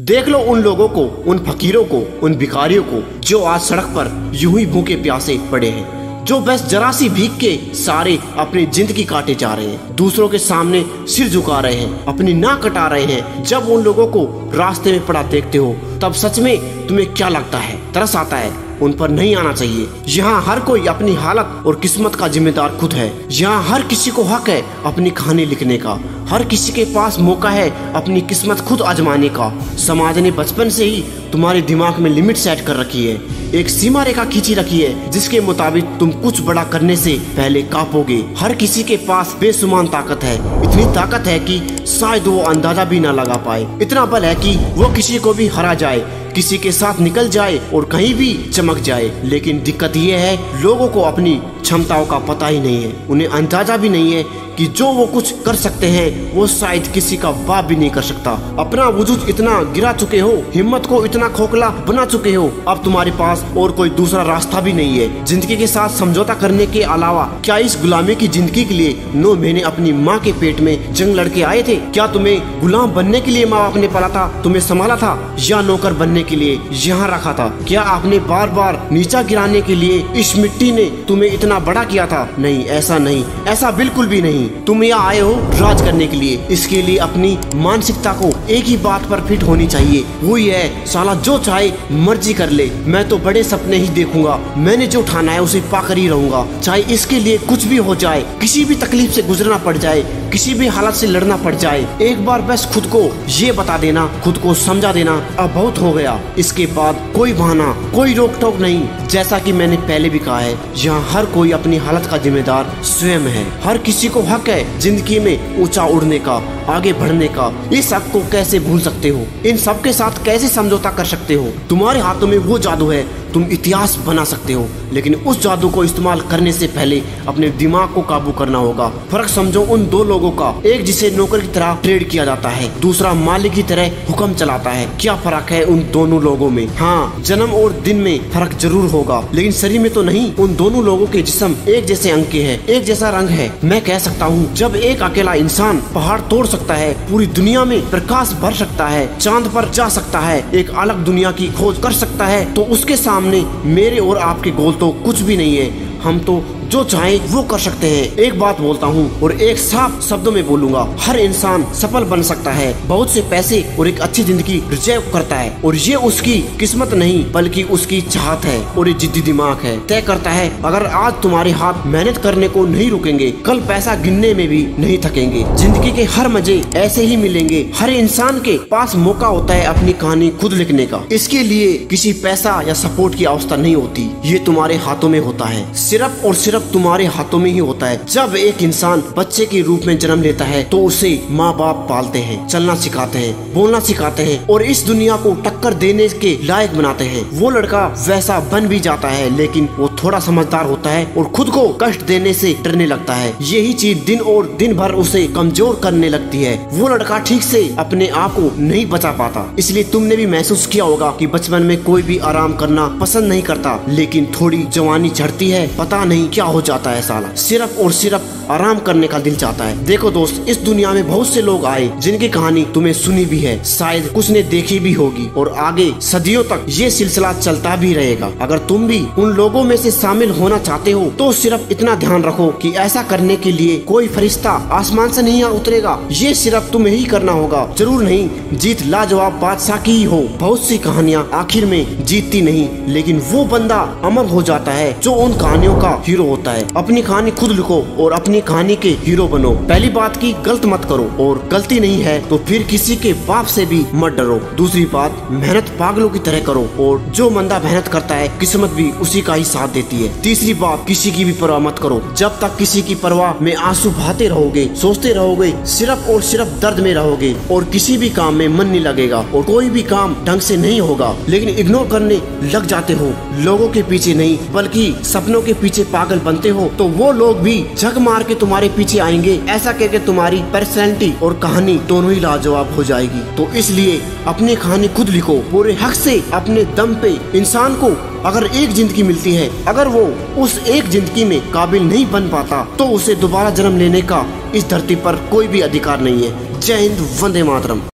देख लो उन लोगों को, उन फकीरों को, उन भिखारियों को जो आज सड़क पर यूं ही भूखे प्यासे पड़े हैं, जो बस जरा सी भीख के सारे अपनी जिंदगी काटे जा रहे हैं, दूसरों के सामने सिर झुका रहे हैं, अपनी नाक कटा रहे हैं। जब उन लोगों को रास्ते में पड़ा देखते हो तब सच में तुम्हें क्या लगता है? तरस आता है। उन पर नहीं आना चाहिए। यहाँ हर कोई अपनी हालत और किस्मत का जिम्मेदार खुद है। यहाँ हर किसी को हक है अपनी कहानी लिखने का। हर किसी के पास मौका है अपनी किस्मत खुद आजमाने का। समाज ने बचपन से ही तुम्हारे दिमाग में लिमिट सेट कर रखी है, एक सीमा रेखा खींची रखी है जिसके मुताबिक तुम कुछ बड़ा करने से पहले कांपोगे। हर किसी के पास बेसुमान ताकत है, इतनी ताकत है कि शायद वो अंदाजा भी ना लगा पाए। इतना बल है कि वो किसी को भी हरा जाए, किसी के साथ निकल जाए और कहीं भी चमक जाए। लेकिन दिक्कत ये है, लोगों को अपनी क्षमताओं का पता ही नहीं है। उन्हें अंदाजा भी नहीं है कि जो वो कुछ कर सकते हैं वो शायद किसी का बाप भी नहीं कर सकता। अपना वजूद इतना गिरा चुके हो, हिम्मत को इतना खोखला बना चुके हो, अब तुम्हारे पास और कोई दूसरा रास्ता भी नहीं है। जिंदगी के साथ समझौता करने के अलावा क्या इस गुलामी की जिंदगी के लिए 9 महीने अपनी माँ के पेट में जंग लड़के आए थे? क्या तुम्हें गुलाम बनने के लिए माँ बाप ने पाला था, तुम्हें संभाला था, या नौकर बनने के लिए यहाँ रखा था? क्या आपने बार बार नीचा गिराने के लिए इस मिट्टी ने तुम्हें इतना बड़ा किया था? नहीं, ऐसा नहीं, ऐसा बिल्कुल भी नहीं। तुम यहाँ आए हो राज करने के लिए। इसके लिए अपनी मानसिकता को एक ही बात पर फिट होनी चाहिए, वो ये है, साला जो चाहे मर्जी कर ले, मैं तो बड़े सपने ही देखूंगा, मैंने जो ठाना है उसे पाकर ही रहूंगा, चाहे इसके लिए कुछ भी हो जाए, किसी भी तकलीफ से गुजरना पड़ जाए, किसी भी हालत से लड़ना पड़ जाए। एक बार बस खुद को ये बता देना, खुद को समझा देना, अब बहुत हो गया। इसके बाद कोई बहाना, कोई रोक टोक नहीं। जैसा कि मैंने पहले भी कहा है, यहाँ हर कोई अपनी हालत का जिम्मेदार स्वयं है। हर किसी को हक है जिंदगी में ऊंचा उड़ने का, आगे बढ़ने का। इस हक को कैसे भूल सकते हो? इन सब के साथ कैसे समझौता कर सकते हो? तुम्हारे हाथों में वो जादू है, तुम इतिहास बना सकते हो, लेकिन उस जादू को इस्तेमाल करने से पहले अपने दिमाग को काबू करना होगा। फर्क समझो उन दो लोगों का, एक जिसे नौकर की तरह ट्रेड किया जाता है, दूसरा मालिक की तरह हुक्म चलाता है। क्या फर्क है उन दोनों लोगों में? हाँ, जन्म और दिन में फर्क जरूर होगा, लेकिन शरीर में तो नहीं। उन दोनों लोगों के जिस्म एक जैसे अंग के हैं, एक जैसा रंग है। मैं कह सकता हूँ, जब एक अकेला इंसान पहाड़ तोड़ सकता है, पूरी दुनिया में प्रकाश भर सकता है, चांद पर जा सकता है, एक अलग दुनिया की खोज कर सकता है, तो उसके सामने मेरे और आपके गोल तो कुछ भी नहीं है। हम तो जो चाहे वो कर सकते हैं। एक बात बोलता हूँ और एक साफ शब्दों में बोलूंगा, हर इंसान सफल बन सकता है, बहुत से पैसे और एक अच्छी जिंदगी रिजर्व करता है, और ये उसकी किस्मत नहीं बल्कि उसकी चाहत है और ये जिद्दी दिमाग है, तय करता है। अगर आज तुम्हारे हाथ मेहनत करने को नहीं रुकेंगे, कल पैसा गिनने में भी नहीं थकेंगे। जिंदगी के हर मजे ऐसे ही मिलेंगे। हर इंसान के पास मौका होता है अपनी कहानी खुद लिखने का। इसके लिए किसी पैसा या सपोर्ट की आवश्यकता नहीं होती, ये तुम्हारे हाथों में होता है, सिर्फ और सिर्फ तुम्हारे हाथों में ही होता है। जब एक इंसान बच्चे के रूप में जन्म लेता है तो उसे माँ बाप पालते हैं, चलना सिखाते हैं, बोलना सिखाते हैं और इस दुनिया को टक्कर देने के लायक बनाते हैं। वो लड़का वैसा बन भी जाता है, लेकिन वो थोड़ा समझदार होता है और खुद को कष्ट देने से डरने लगता है। यही चीज दिन और दिन भर उसे कमजोर करने लगती है। वो लड़का ठीक से अपने आप को नहीं बचा पाता। इसलिए तुमने भी महसूस किया होगा कि बचपन में कोई भी आराम करना पसंद नहीं करता, लेकिन थोड़ी जवानी चढ़ती है, पता नहीं क्या हो जाता है, साला सिर्फ और सिर्फ आराम करने का दिल चाहता है। देखो दोस्त, इस दुनिया में बहुत से लोग आए जिनकी कहानी तुम्हें सुनी भी है, शायद कुछ ने देखी भी होगी, और आगे सदियों तक ये सिलसिला चलता भी रहेगा। अगर तुम भी उन लोगों में से शामिल होना चाहते हो तो सिर्फ इतना ध्यान रखो कि ऐसा करने के लिए कोई फरिश्ता आसमान से नहीं उतरेगा, ये सिर्फ तुम्हें ही करना होगा। जरूर नहीं जीत लाजवाब बादशाह की ही हो, बहुत सी कहानियाँ आखिर में जीतती नहीं, लेकिन वो बंदा अमर हो जाता है जो उन कहानियों का हीरो होता है। अपनी कहानी खुद लिखो और अपनी कहानी के हीरो बनो। पहली बात की गलत मत करो, और गलती नहीं है तो फिर किसी के बाप से भी मत डरो। दूसरी बात, मेहनत पागलों की तरह करो, और जो बंदा मेहनत करता है किस्मत भी उसी का ही साथ देती है। तीसरी बात, किसी की भी परवाह मत करो। जब तक किसी की परवाह में आंसू बहाते रहोगे, सोचते रहोगे, सिर्फ और सिर्फ दर्द में रहोगे, और किसी भी काम में मन नहीं लगेगा और कोई भी काम ढंग से नहीं होगा, लेकिन इग्नोर करने लग जाते हो, लोगों के पीछे नहीं बल्कि सपनों के पीछे पागल बनते हो, तो वो लोग भी झक मार के तुम्हारे पीछे आएंगे। ऐसा करके तुम्हारी पर्सनैलिटी और कहानी दोनों ही लाजवाब हो जाएगी। तो इसलिए अपनी कहानी खुद लिखो पूरे हक से, अपने दम पे। इंसान को अगर एक जिंदगी मिलती है, अगर वो उस एक जिंदगी में काबिल नहीं बन पाता तो उसे दोबारा जन्म लेने का इस धरती पर कोई भी अधिकार नहीं है। जय हिंद, वंदे मातरम।